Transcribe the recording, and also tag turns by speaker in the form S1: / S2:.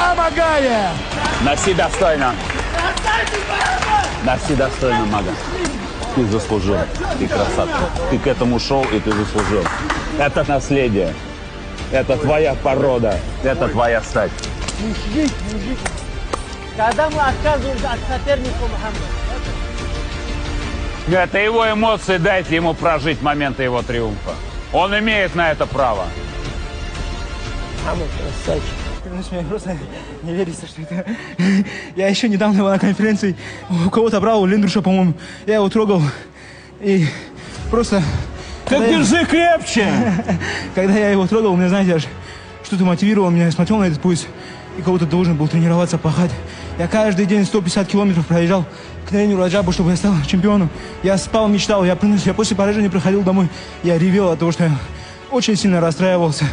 S1: Амагая!
S2: Носи достойно. Носи достойно, Мага. Ты заслужил. Ты красавчик. Ты к этому шел, и ты заслужил. Это наследие. Это твоя порода. Это твоя стать.
S3: Мужик. Когда мы отказываемся от соперника Мухаммада.
S2: Это его эмоции, дайте ему прожить моменты его триумфа. Он имеет на это право.
S3: Мухаммад красавчик.
S1: Мне просто не верится, что это... Я еще недавно был на конференции, у кого-то брал, у Линдруша, по-моему. Я его трогал, и просто...
S2: Так держи крепче!
S1: Когда я его трогал, мне, знаете, аж что-то мотивировало меня. Я смотрел на этот пульс, и кого-то должен был тренироваться, пахать. Я каждый день 150 километров проезжал к тренеру Раджабу, чтобы я стал чемпионом. Я спал, мечтал, я после поражения приходил домой. Я ревел от того, что я очень сильно расстраивался.